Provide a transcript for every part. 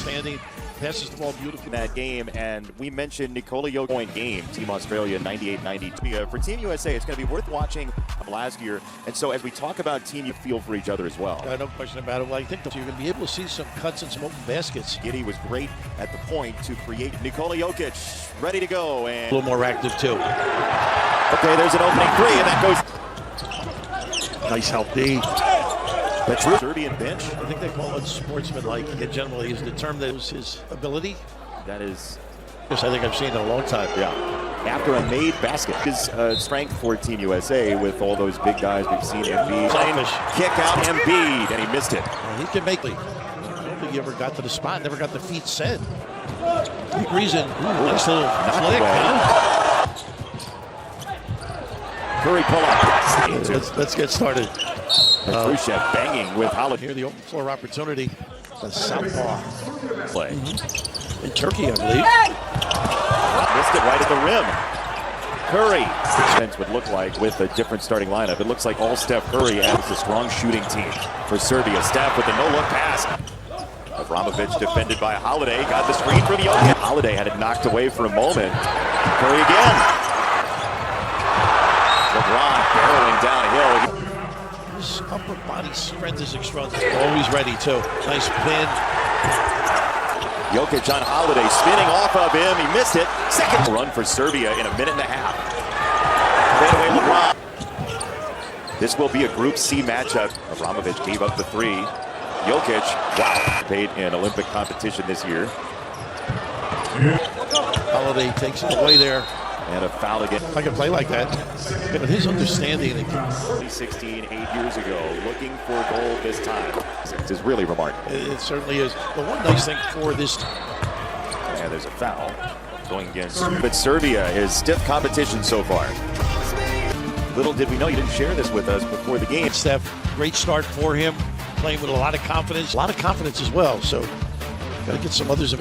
outstanding. Passes the ball beautifully. In that game, and we mentioned Nikola Jokic point game, Team Australia 98-92. For Team USA, it's going to be worth watching last year. And so as we talk about team, you feel for each other as well. No question about it. Well, I think you're going to be able to see some cuts and some open baskets. Giddey was great at the point to create. Nikola Jokic ready to go. And a little more active too. Okay, there's an opening three, and that goes. Nice help, D. That's true. Serbian bench. I think they call it sportsmanlike. It generally is the term that was his ability. That is. Yes, I think I've seen it in a long time. Yeah. After a made basket. His strength for Team USA with all those big guys we've seen. Embiid. Kick out Embiid, and he missed it. Well, he can make it. I don't think he ever got to the spot, never got the feet set. Big reason. Nice little flick. Curry pull up. Let's get started. Khrushchev banging with Holiday. Here, the open floor opportunity. The southpaw play. In Turkey, I believe. Missed it right at the rim. Curry. Defense would look like with a different starting lineup. It looks like all Steph Curry adds a strong shooting team for Serbia. Steph with a no-look pass. Abramovich defended by Holiday. Got the screen for the open. Holiday had it knocked away for a moment. Curry again. LeBron barreling downhill. His upper body strength is extraordinary. Always ready, too. Nice pin. Jokic on Holiday, spinning off of him. He missed it. Second run for Serbia in a minute and a half. Fadeaway LeBron. This will be a Group C matchup. Abramovich gave up the three. Jokic, wow, paid in Olympic competition this year. Holiday takes it away there. And a foul again. I can play like that. But his understanding. 2016, 8 years ago, looking for a goal this time. This is really remarkable. It certainly is. The one nice thing for this. And there's a foul going against. But Serbia is stiff competition so far. Little did we know, you didn't share this with us before the game. Steph, great start for him. Playing with a lot of confidence. A lot of confidence as well. So, got to get some others.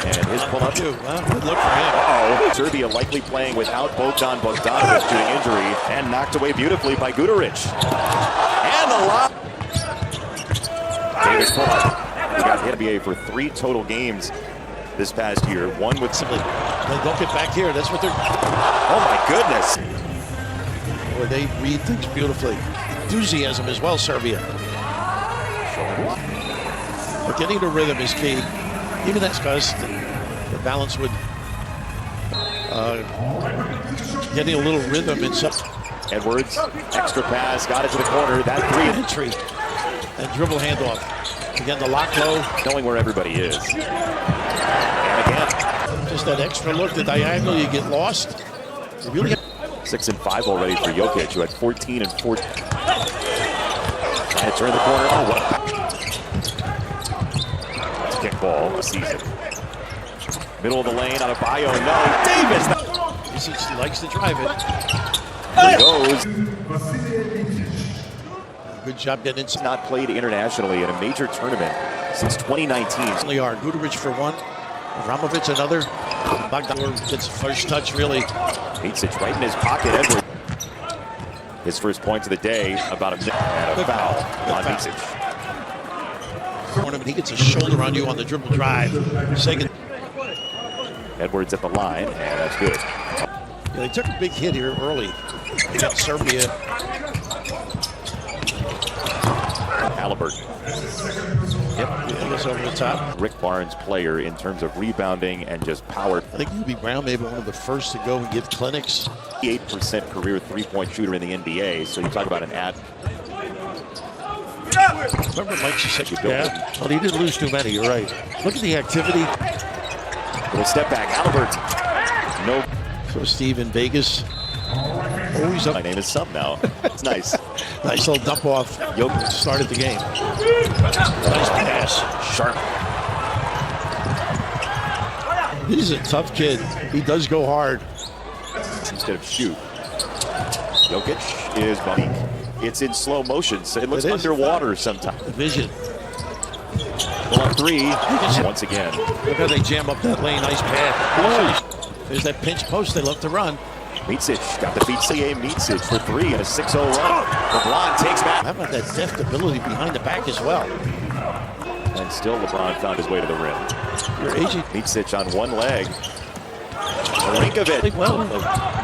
And his pull-up. Well, good look for him. Uh-oh. Serbia likely playing without Bogdan Bogdanovic due to injury, and knocked away beautifully by Guduric. And the lob. Davis pull-up. He got hit NBA for 3 total games this past year. One with simply, don't get back here. That's what they're. Oh my goodness. Boy, they read things beautifully. Enthusiasm as well, Serbia. But getting the rhythm is key. Even that's because the balance would getting a little rhythm in some. Edwards, extra pass, got it to the corner. That three entry and dribble handoff. Again, the lock low, knowing where everybody is. And again, just that extra look, the diagonal, you get lost. You really 6 and 5 already for Jokic, who had 14 and 14. And turn the corner. Oh, what a kickball a season. Middle of the lane on a bio. No, Davis. He likes to drive it. There goes. Good job getting inside. Not played internationally in a major tournament since 2019. They are. Guduric for one. Abramovich another. Bogdan gets first touch really. Beats it right in his pocket. Edwards. His first point of the day. About a minute and a foul on Beats. Tournament, he gets a shoulder on you on the dribble drive. Second. Edwards at the line, and that's good. Yeah, they took a big hit here early against Serbia. Halliburton. Yep, I guess over the top. Rick Barnes player in terms of rebounding and just power. I think UB Brown may be one of the first to go and give clinics. 8% career three-point shooter in the NBA, so you talk about an ad. Remember Mike said you built it. Well, he didn't lose too many, you're right. Look at the activity. Little step back, Halliburton. No. So Steve in Vegas. Always up. My name is Sub now. It's nice. Nice little dump off. Jokic started the game. Nice pass. Sharp. He's a tough kid. He does go hard. Instead of shoot. Jokic is bumping. It's in slow motion, so it looks underwater sometimes. Vision. Pull up three. Once again. Look how they jam up that lane. Nice pass. There's that pinch post they love to run. Micic got the feet. CA Micic for 3 and a 6-0 run. LeBron takes back. How about that deft ability behind the back as well? And still LeBron found his way to the rim. Your agent. Micic on one leg. Marinkovic. Well,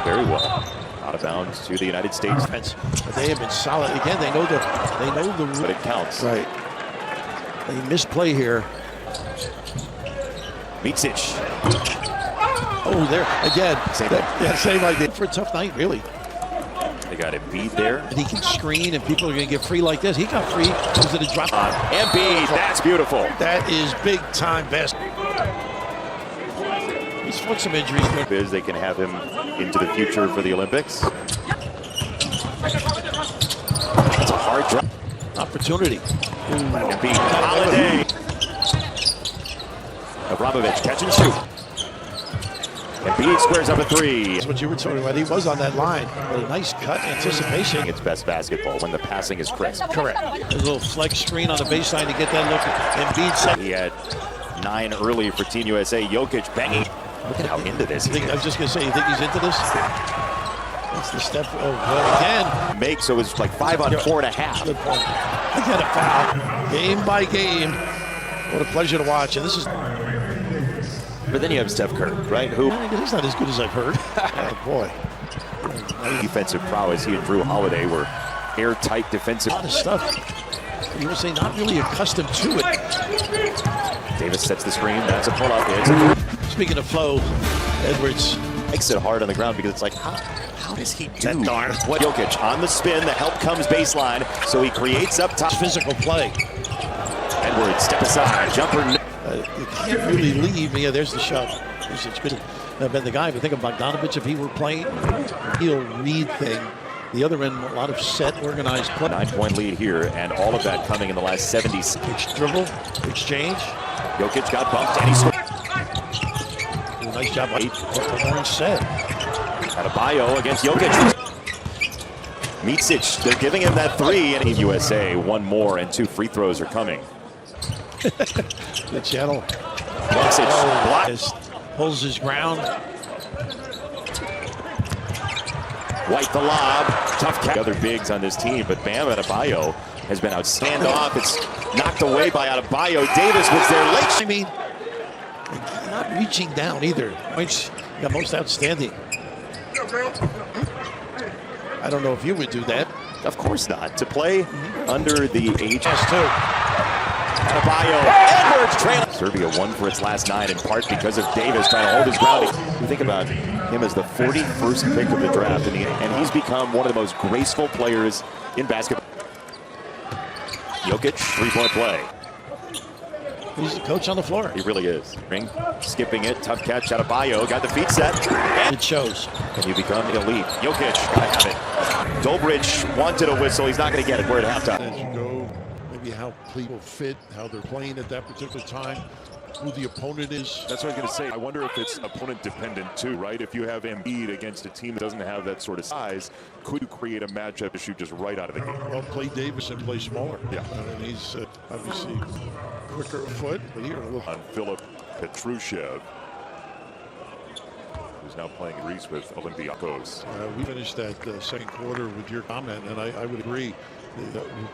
Very well. Out of bounds to the United States. defense. But they have been solid. Again, they know the But it counts. right. They misplay here. Micic. Oh, there again. Same idea for a tough night, really. They got Embiid there. And he can screen, and people are going to get free like this. He got free because of the drop. Embiid, that's beautiful. That is big time basketball. He's fought some injuries. But they can have him into the future for the Olympics. It's a hard drop. Opportunity. Embiid, Holiday. Abramovich, catch and shoot. Embiid squares up a three. That's what you were talking about. He was on that line. But a nice cut, anticipation. It's best basketball when the passing is crisp. Correct. A little flex screen on the baseline to get that look. Embiid set. He had 9 early for Team USA. Jokic banging. Look at how into this he is. I was just going to say, you think he's into this? That's the step. Oh, well, again. Make, so it's like 5 on 4.5. Good point. Again, a foul. Game by game. What a pleasure to watch. And this is. But then you have Steph Curry, right? Who? He's not as good as I've heard. Oh, boy. Defensive prowess. He and Drew Holiday were airtight defensive. A lot of stuff. You would say not really accustomed to it. Davis sets the screen. That's a pull-up. Speaking of flow, Edwards makes it hard on the ground because it's like, how does he do what? Jokic on the spin. The help comes baseline, so he creates up top. Physical play. Edwards, step aside, jumper. You can't really leave. Yeah, there's the shot. It's good to have been the guy. But think of Bogdanovich if he were playing. He'll read thing. The other end, a lot of set, organized play. 9-point lead here, and all of that coming in the last 70 seconds. Dribble, exchange. Jokic got bumped, and he scored. Nice job. Orange set. Adebayo against Jokic. Micic, they're giving him that three, and Team USA, one more, and 2 free throws are coming. The channel. Micic pulls his ground. White the lob. Tough catch. Other bigs on this team, but Bam Adebayo has been outstanding. Off. It's knocked away by Adebayo. Davis was there late. I mean, not reaching down either. Points got most outstanding. I don't know if you would do that. Of course not. To play under the age. Yes, too. Adebayo, Edwards trailing. Serbia won for its last 9 in part because of Davis trying to hold his ground. You think about him as the 41st pick of the draft, and he's become one of the most graceful players in basketball. Jokic, 3-point play. He's the coach on the floor. He really is. Ring, skipping it, tough catch. Adebayo got the feet set. It shows. And you become elite. Jokic, gotta have it. Dobrich wanted a whistle. He's not going to get it. We're at halftime. As you go, maybe how people fit, how they're playing at that particular time, who the opponent is. That's what I was going to say. I wonder if it's opponent dependent too, right? If you have Embiid against a team that doesn't have that sort of size, could you create a matchup issue just right out of the gate? Well, play Davis and play smaller. Yeah. And he's obviously quicker of foot, but here a little. On Philip Petrushev, who's now playing Greece with Olympiacos. We finished that second quarter with your comment, and I would agree.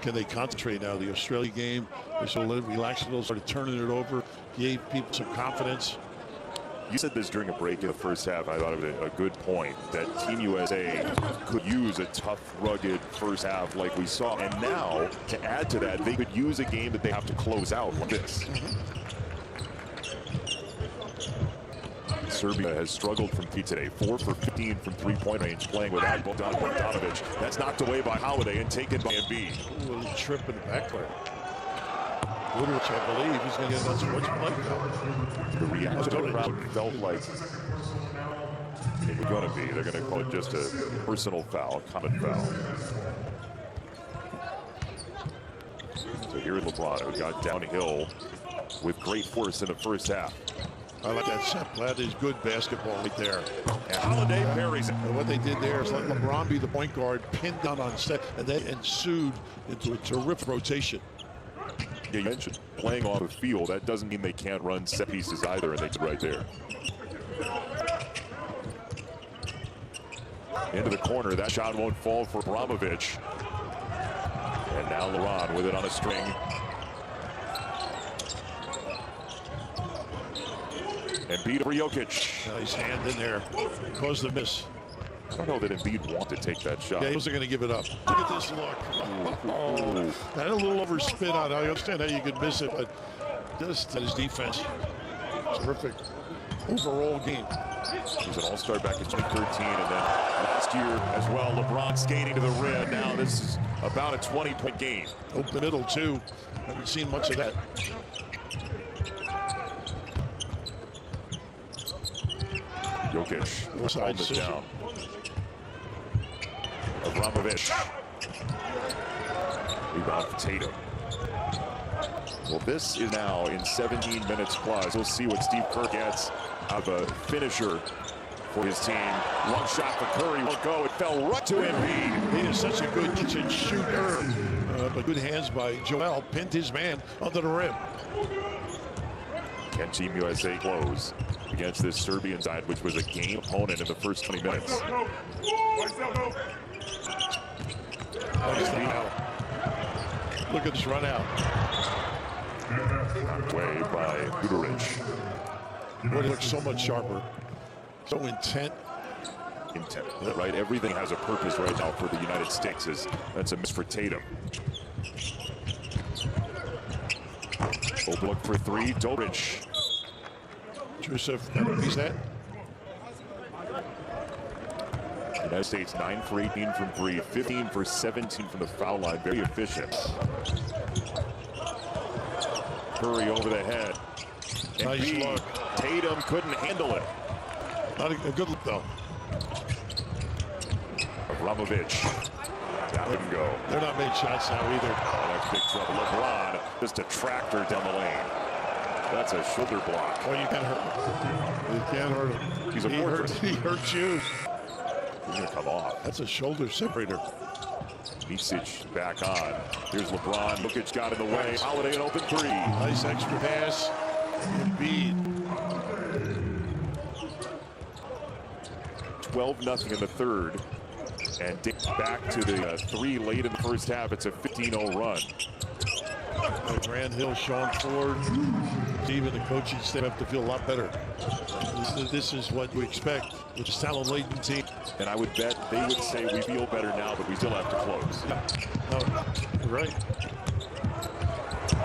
Can they concentrate now? The Australia game, they sort of relaxed a little, started turning it over, gave people some confidence. You said this during a break in the first half. I thought of it a good point that Team USA could use a tough, rugged first half like we saw. And now, to add to that, they could use a game that they have to close out like this. Serbia has struggled from feet today. 4 for 15 from 3-point range, playing without Bogdanovich. That's knocked away by Holiday and taken by Embiid. A little trip in the backcourt. Which I believe he's going to get that sports play. The reaction of the crowd felt like it was going to be. They're going to call it just a personal foul, common foul. So here is LeBron, who got downhill with great force in the first half. I like that set. That is good basketball right there. And Holiday parries it. And what they did there is let LeBron be the point guard, pinned down on set, and then ensued into a terrific rotation. Yeah, you mentioned playing off a field. That doesn't mean they can't run set pieces either, and they did right there. Into the corner. That shot won't fall for Abramovich. And now LeBron with it on a string. Embiid over Jokic. Nice hand in there. Caused the miss. I don't know that Embiid wanted to take that shot. Yeah, he wasn't going to give it up. Look at this look. Oh, had a little overspin on it. I understand how you could miss it, but just his defense. Terrific overall game. He was an all-star back in 2013, and then last year as well, LeBron skating to the rim. Now this is about a 20-point game. Open middle, too. Haven't seen much of that. Jokic Side held it down. Abramovich. Rebound for Tatum. Well, this is now in 17 minutes plus. We'll see what Steve Kerr gets out of a finisher for his team. One shot for Curry will go. It fell right to Embiid. He is such a good kitchen shooter. But good hands by Joel. Pinned his man under the rim. Can Team USA close against this Serbian side, which was a game opponent in the first 20 minutes? Look at this run out. Knocked away by Budarich. Boy, it looks so much sharper. So intent. Right? Everything has a purpose right now for the United States. That's a miss for Tatum. Open look for three. Dobrich. Joseph, he's that. United States 9 for 18 from three, 15 for 17 from the foul line. Very efficient. Curry over the head. Nice look. Tatum couldn't handle it. Not a good look, though. Abramovich. That wouldn't go. They're not made shots now either. Oh, that's big trouble. LeBron just a tractor down the lane. That's a shoulder block. Oh, you can't hurt him. You can't hurt him. He's a fortress. He hurt you. He's going to come off. That's a shoulder separator. Micic back on. Here's LeBron. Jokic got in the way. Holiday an open three. Nice extra pass. Embiid. 12-0 in the third. And back to the three late in the first half. It's a 15-0 run. Grant Hill, Sean Ford, even the coaching staff have to feel a lot better. This is what you expect with this talent-laden team. And I would bet they would say we feel better now, but we still have to close. Yeah. You're right.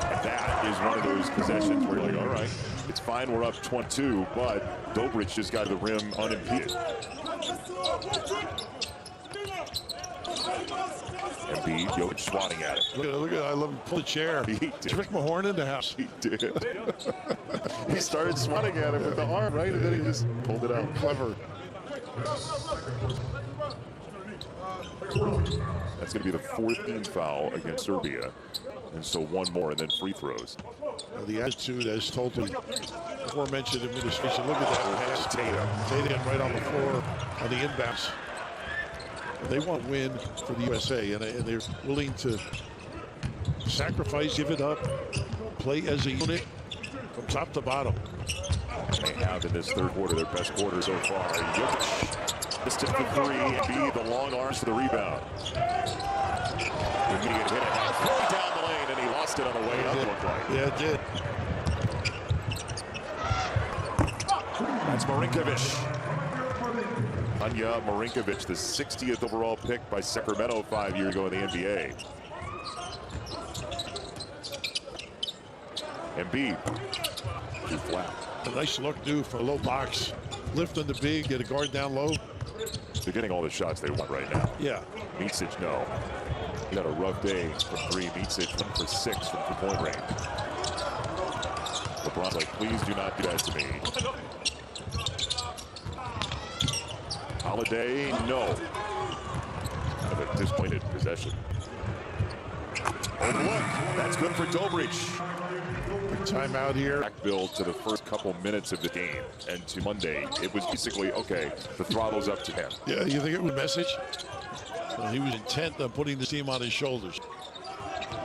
And that is one of those possessions where you're like, all right, it's fine, we're up 22, but Dobrich just got to the rim unimpeded. Embiid, Jokic swatting at it. Look at I love him pull the chair. He did. Rick Mahorn in the house. He did. He started swatting at him with the arm, right? And then he just pulled it out. Clever. That's going to be the 14th foul against Serbia. And so one more, and then free throws. The attitude, as told the aforementioned administration. Look at that pass. Tatum right on the floor on the inbounds. They want to win for the USA, and they're willing to sacrifice, give it up, play as a unit from top to bottom. They have in this third quarter their best quarter so far. Jokic missed it for three. Embiid, the long arms for the rebound. Immediate hit it. Curry down the lane, and he lost it on the way up, looked like. Yeah, it did. That's Marinkovic. Anja Marinkovic, the 60th overall pick by Sacramento 5 years ago in the NBA. Embiid, too flat. A nice look, too, for a low box. Lift on the big, get a guard down low. They're getting all the shots they want right now. Yeah. Micic, no. He had a rough day from three. Micic 1 for 6 from three-point range. LeBron's like, please do not do that to me. Holiday, no. Kind of a disappointed possession. And look, that's good for Dobrich. Timeout here. Back build to the first couple minutes of the game, and to Monday, it was basically, okay, the throttle's up to him. Yeah, you think it was a message? Well, he was intent on putting the team on his shoulders.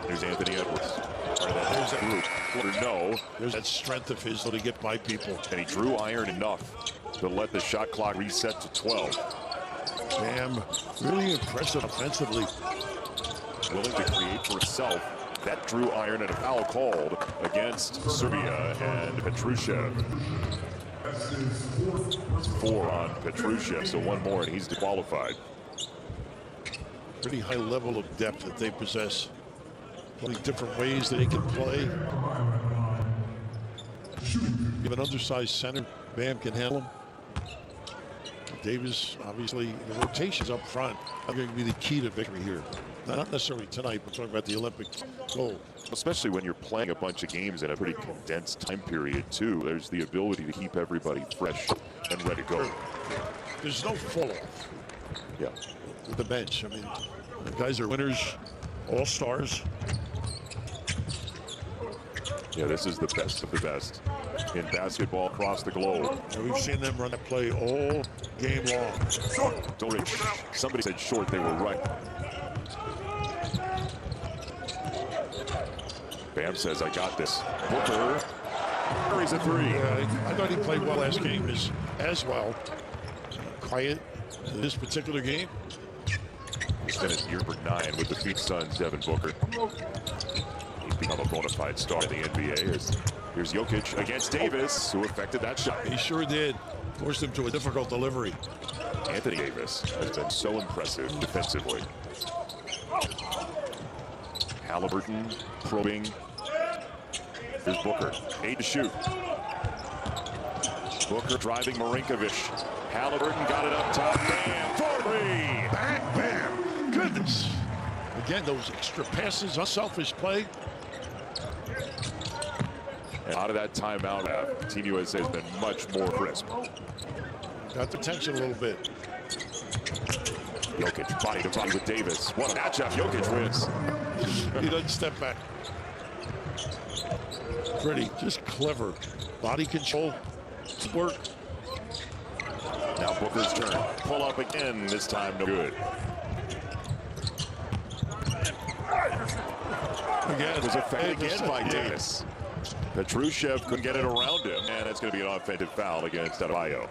There's Anthony Edwards. There's that group. No. There's that strength of his to get by people. And he drew iron enough to let the shot clock reset to 12. Damn, really impressive offensively. Willing to create for himself. That drew iron and a foul called against Serbia and Petrushev. It's 4 on Petrushev, so 1 more and he's disqualified. Pretty high level of depth that they possess. Plenty different ways that they can play. You have an undersized center. Bam can handle him. Davis, obviously, the rotations up front are going to be the key to victory here. Not necessarily tonight, but talking about the Olympic goal. Especially when you're playing a bunch of games in a pretty condensed time period, too. There's the ability to keep everybody fresh and ready to go. There's no fall off. Yeah. With the bench. I mean, the guys are winners, all-stars. Yeah, this is the best of the best in basketball across the globe. And we've seen them run that play all game long. Don't reach. Somebody said short, they were right. Bam says, I got this. Booker carries a 3. I thought he played well last game as well. Quiet in this particular game. He's been in year for 9 with the Phoenix Suns, Devin Booker. He's become a bona fide star in the NBA. Here's Jokic against Davis, who affected that shot. He sure did. Forced him to a difficult delivery. Anthony Davis has been so impressive defensively. Halliburton probing. Here's Booker, 8 to shoot. Booker driving Marinkovic. Halliburton got it up top. Bam, for 3. Bang, bam. Goodness. Again, those extra passes, unselfish play. And out of that timeout, Team USA has been much more crisp. Got the tension a little bit. Jokic body to body with Davis. What a matchup. Jokic wins. He doesn't step back. Pretty, just clever. Body control, work. Now Booker's turn. Pull up again. This time no good. Again, It was effective again by Davis. Petrushev couldn't get it around him, and it's going to be an offensive foul against Adebayo.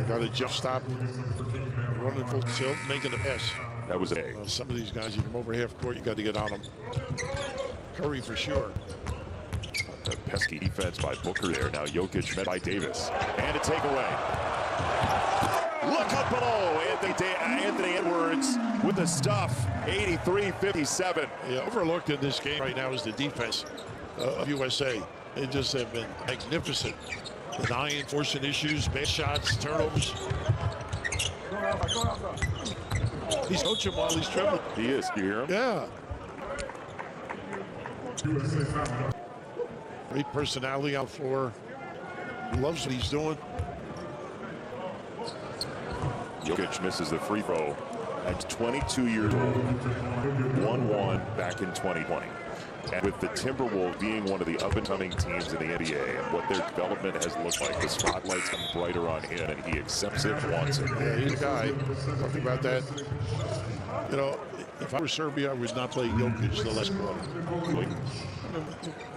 Got a jump stop. Running full tilt, making the pass. That was a. Some of these guys, you come over half court, you got to get on them. Curry for sure. A pesky defense by Booker there. Now Jokic met by Davis. And a takeaway. Look up below. Anthony Edwards with the stuff. 83-57. Yeah, overlooked in this game right now is the defense of USA. They just have been magnificent. Denying, forcing issues, bad shots, turnovers. He's coaching while he's dribbling. He is. You hear him? Yeah. Great personality on the floor. He loves what he's doing. Jokic misses the free throw at 22 years old. 1-1 back in 2020. And with the Timberwolves being one of the up-and-coming teams in the NBA and what their development has looked like, the spotlight's come brighter on him, and he accepts it, wants it. Yeah, he's a guy. Talking about that. You know, if I were Serbia, I would not play Jokic the last quarter. Really?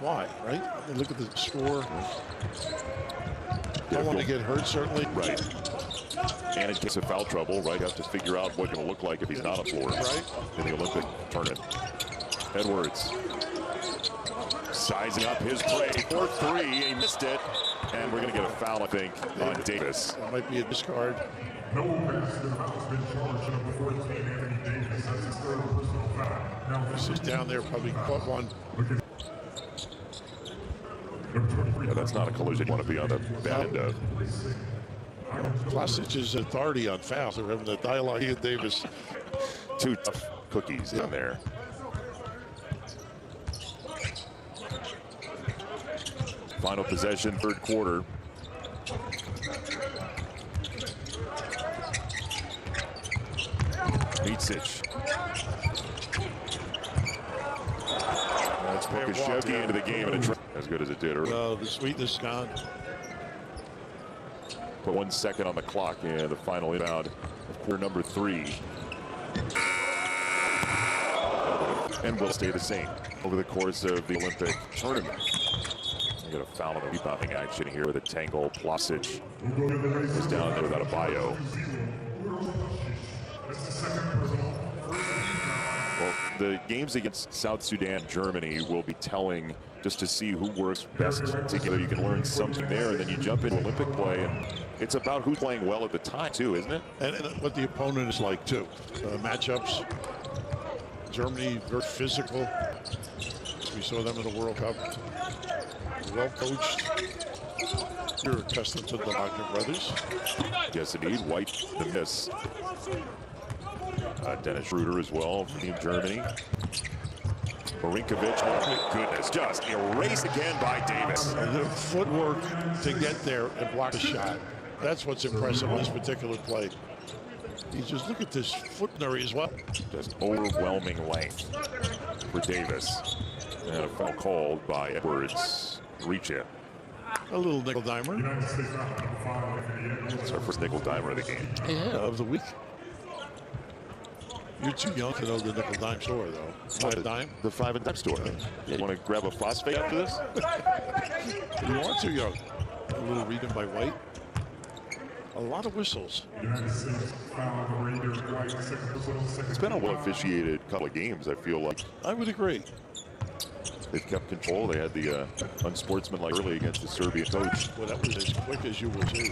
Why, right? I mean, look at the score. Don't want to get hurt, certainly. Right. And in case of foul trouble, right, have to figure out what it's going to look like if he's not on the floor in the Olympic tournament. Edwards sizing up his play for 3. He missed it. And we're going to get a foul, I think, on Davis. It might be a discard. This is down there, probably caught one. Yeah, that's not a collision you want to be on the bad end of. Klasic's authority on fouls. They're having a dialogue with Davis. 2 tough cookies in there. Final possession, third quarter. Micic. That's Pokusevski into the game and as good as it did earlier. Oh, the sweetness is gone. Put 1 second on the clock in the final inbound of quarter number 3. And will stay the same over the course of the Olympic tournament. We got a foul on the rebounding action here with a tangle. Plasic is down there without a bio. Well, the games against South Sudan, Germany will be telling just to see who works best together. You can learn something there, and then you jump into Olympic play, and it's about who's playing well at the time, too, isn't it? And what the opponent is like, too. Matchups. Germany, very physical. We saw them in the World Cup. Well coached. You're accustomed to the Wagner brothers. Yes, indeed. White, the miss. Dennis Schroeder as well from Team Germany. Marinkovic, oh my goodness, just erased again by Davis. The footwork to get there and block a shot. That's what's impressive on this particular play. You just look at this foot area as well. Just overwhelming length for Davis. And a foul called by Edwards. Reach in. A little nickel dimer. It's our first nickel dimer of the game. Yeah, of the week. You're too young to know the nickel dime store, though. Five dime? The 5 and dime store. Yeah, you want to grab a phosphate after this? You are too young. A little reading by White. A lot of whistles. It's been a well-officiated couple of games, I feel like. I would agree. They've kept control. They had the unsportsmanlike early against the Serbian coach. Well, that was as quick as you will see.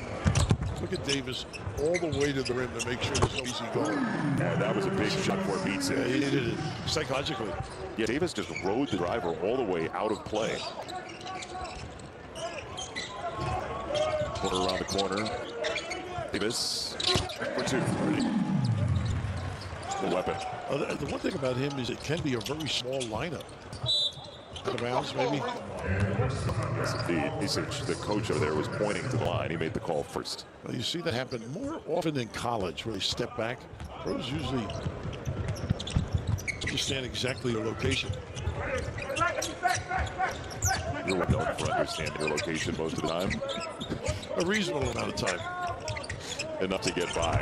Look at Davis all the way to the rim to make sure there's no easy goal. And that was a big shot for beats it. Yeah, he did it psychologically. Yeah, Davis just rode the driver all the way out of play. Corner around the corner. Davis for 2. The weapon. The one thing about him is it can be a very small lineup. Out of bounds, maybe. Yes, indeed. The coach over there was pointing to the line. He made the call first. Well, you see that happen more often in college where they step back. Pros usually understand exactly their location. You're known for understanding your location most of the time. A reasonable amount of time. Enough to get by.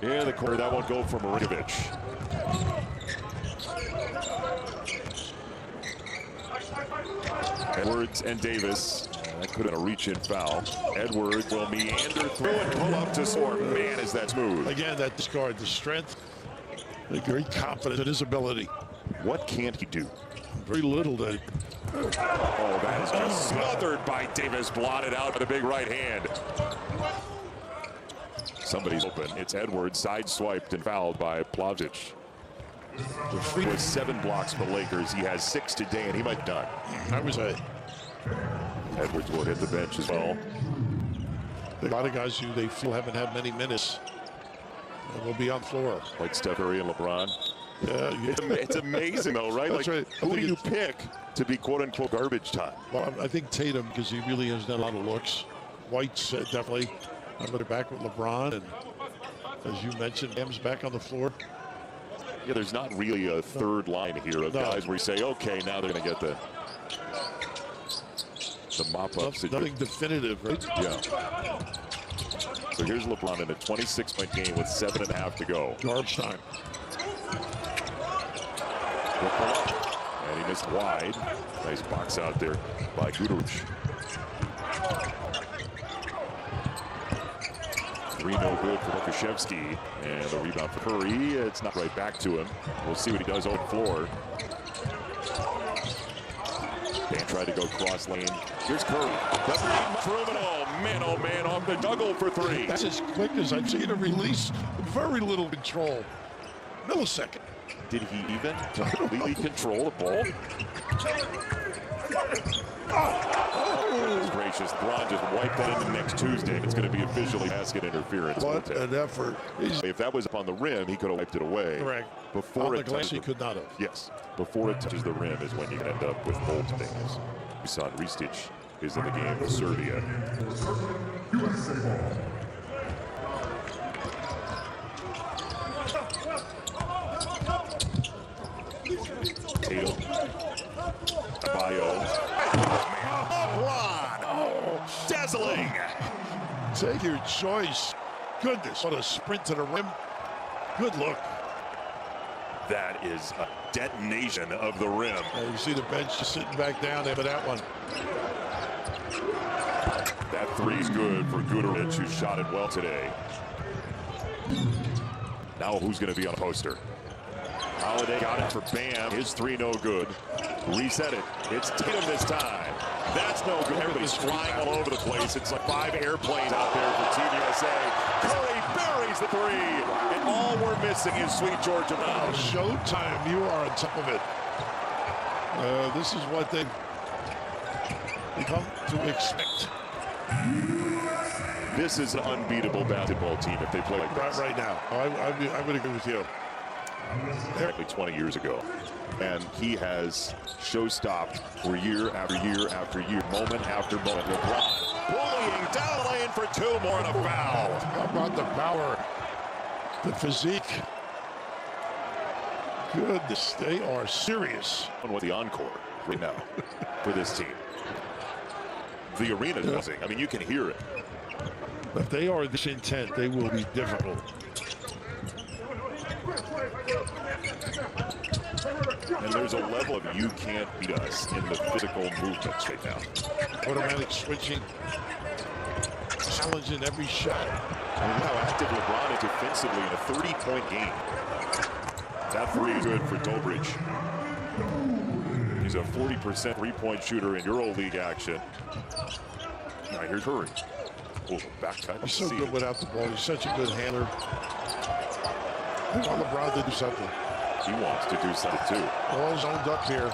Yeah, the corner. That won't go for Marinkovic. Edwards and Davis. That could have been a reach-in foul. Edwards will meander through and pull up to score. Man, is that smooth. Again, that discard, the strength. They're very confident in his ability. What can't he do? Very little to. Oh, that is just smothered by Davis. Blotted out with a big right hand. Somebody's open. It's Edwards, side-swiped and fouled by Plavsic. With 7 blocks for the Lakers. He has 6 today, and he might be done. I was Edwards will hit the bench as well. A lot of guys who they feel haven't had many minutes and will be on floor. Like Steph Curry and LeBron. Yeah. It's amazing, though, right? That's right. Who do you pick to be quote-unquote garbage time? Well, I think Tatum, because he really has done a lot of looks. White's definitely. I'm going to back with LeBron, and as you mentioned, Bam's back on the floor. Yeah, there's not really a third line here of guys where you say, okay, now they're going to get the mop-up situation. Nothing definitive, right? Yeah. So here's LeBron in a 26-point game with 7.5 to go. Garbage time. And he missed wide. Nice box out there by Guduric. 3 no good for Lukashevsky. And the rebound for Curry. It's not right back to him. We'll see what he does on the floor. Dan tried to go cross lane. Here's Curry. Doesn't need much room at all. Man, oh man, off the juggle for 3. That's as quick as I've seen a release. Very little control. Millisecond. Did he even completely control the ball? Goodness gracious. LeBron just wiped that into next Tuesday. It's going to be officially basket interference. What an effort. If that was up on the rim, he could have wiped it away. Correct. Before on it the glass, touches he could not have. Yes. Before it touches the rim is when you can end up with bold things. Dusan Ristic is in the game for Serbia. Tatum. Abayo. LeBron. Oh, dazzling. Take your choice. Goodness, what a sprint to the rim. Good look. That is a detonation of the rim. You see the bench just sitting back down there for that one. That 3's good for Guduric, who shot it well today. Now who's going to be on a poster? Holiday got it for Bam. His 3 no good. Reset it. It's Tatum this time. That's no good. Everybody's flying all over the place. It's like 5 airplanes out there for Team USA. Curry buries the 3. And all we're missing is sweet Georgia now. Showtime. You are on top of it. This is what they come to expect. This is an unbeatable basketball team if they play like this. Right now. I would agree with you. Exactly 20 years ago. And he has show-stopped for year after year after year, moment after moment. LeBron bullying down lane for 2 more and a foul. How about the power, the physique? Goodness, they are serious. With the encore right now for this team. The arena is buzzing. I mean, you can hear it. If they are this intent, they will be difficult. And there's a level of you can't beat us in the physical movements right now. Automatic switching, challenging every shot. And how active LeBron is defensively in a 30-point game. That 3 is good for Dobrich. He's a 40% three-point shooter in EuroLeague action. Now here's Curry. Oh, back cut. He's so good without the ball. He's such a good handler. I want LeBron to do something. He wants to do something too. All zoned up here.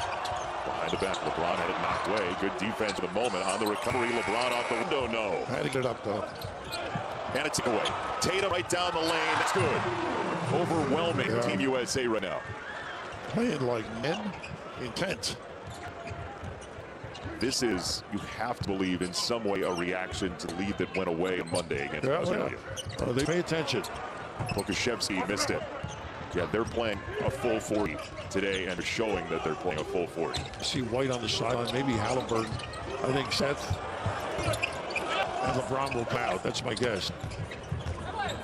Behind the back, LeBron had it knocked away. Good defense for the moment. On the recovery, LeBron off the window, no. Had to get it up though. And it's away. Tatum right down the lane. That's good. Overwhelming Team USA right now. Playing like men, intent. This is, you have to believe, in some way a reaction to the lead that went away on Monday against Australia. They pay attention. Pokashevsky missed it. Yeah, they're playing a full 40 today and showing that they're playing a full 40. I see White on the sideline, maybe Halliburton. I think Seth and LeBron will bow. That's my guess.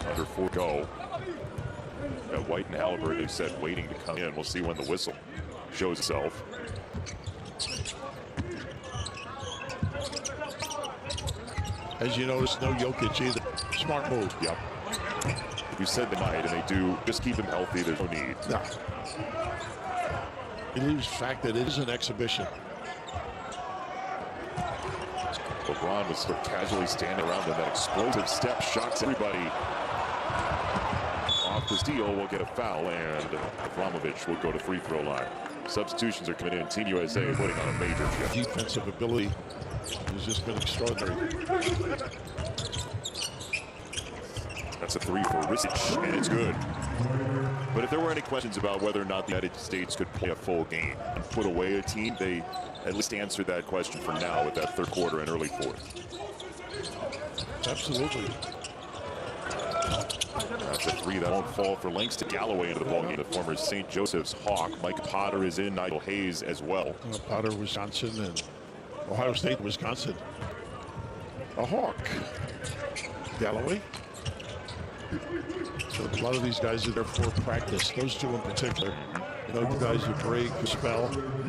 Under 4 go. Got White and Halliburton, they said, waiting to come in. We'll see when the whistle shows itself. As you notice, no Jokic either. Smart move. Yep. You said they might, and they do. Just keep them healthy. There's no need. No. You lose the fact that it is an exhibition. LeBron was sort of casually standing around, and that explosive step shocks everybody. Off the steal, will get a foul, and Abramovich will go to free throw line. Substitutions are coming in. Team USA putting on a major shift. Defensive ability has just been extraordinary. That's a 3 for Risich, and it's good. But if there were any questions about whether or not the United States could play a full game and put away a team, they at least answered that question for now with that 3rd quarter and early 4th. Absolutely. That's a 3 that won't fall for Langston Galloway into the ballgame. The former St. Joseph's Hawk. Mike Potter is in. Nigel Hayes as well. Potter, Wisconsin, and Ohio State, Wisconsin. A Hawk. Galloway. So a lot of these guys are there for practice. Those 2 in particular. You know, the guys who break, who spell.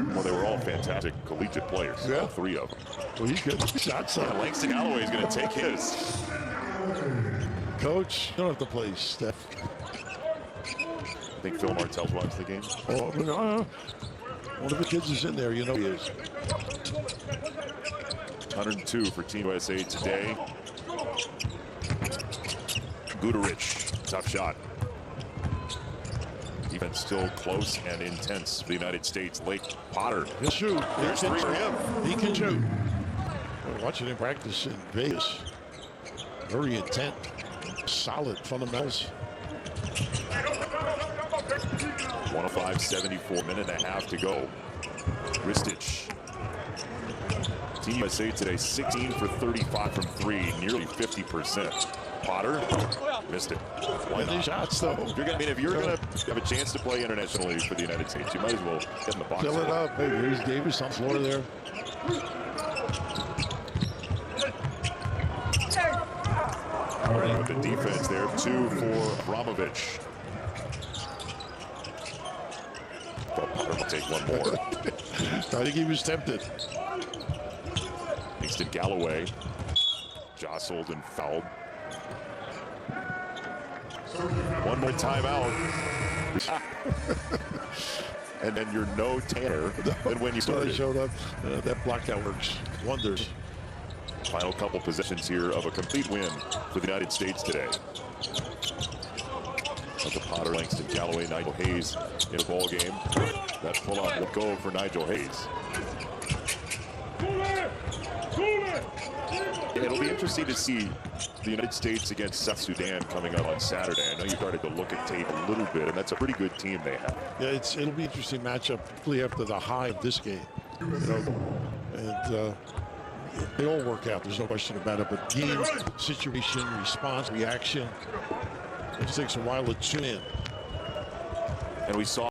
Well, they were all fantastic collegiate players. Yeah. All 3 of them. Well, he's getting shots up. Yeah, Langston Galloway is going to take his. Coach, you don't have to play Steph. I think Phil Martell's watched the game. Oh, no. One of the kids is in there. You know he is. 102 for Team USA today. Guterich, tough shot. Defense still close and intense for the United States. Lake Potter. He'll shoot. There's 3 for him. He can shoot. We're watching him practice in Vegas. Very intent. Solid fundamentals. 105-74, minute and a half to go. Ristic. Team USA today 16 for 35 from 3, nearly 50%. Potter missed it. Why not? Shots though. If you're gonna have a chance to play internationally for the United States, you might as well get in the box. Fill it up. Hey, here's Davis on the floor there. All right, with the defense there, 2 for Abramovich. Thought Potter would take 1 more. I think he was tempted. Langston Galloway jostled and fouled. 1 more timeout. and then you're no tanner than when you started. Showed up. That blockout works wonders. Final couple possessions here of a complete win for the United States today. The Potter, Langston, Galloway, Nigel Hayes in the ball game. That pull-up will go for Nigel Hayes. It'll be interesting to see the United States against South Sudan coming up on Saturday. I know you started to look at tape a little bit, and that's a pretty good team they have. Yeah, it'll be an interesting matchup, particularly after the high of this game. You know, and they all work out. There's no question about it. But game, situation, response, reaction, it takes a while to tune in. And we saw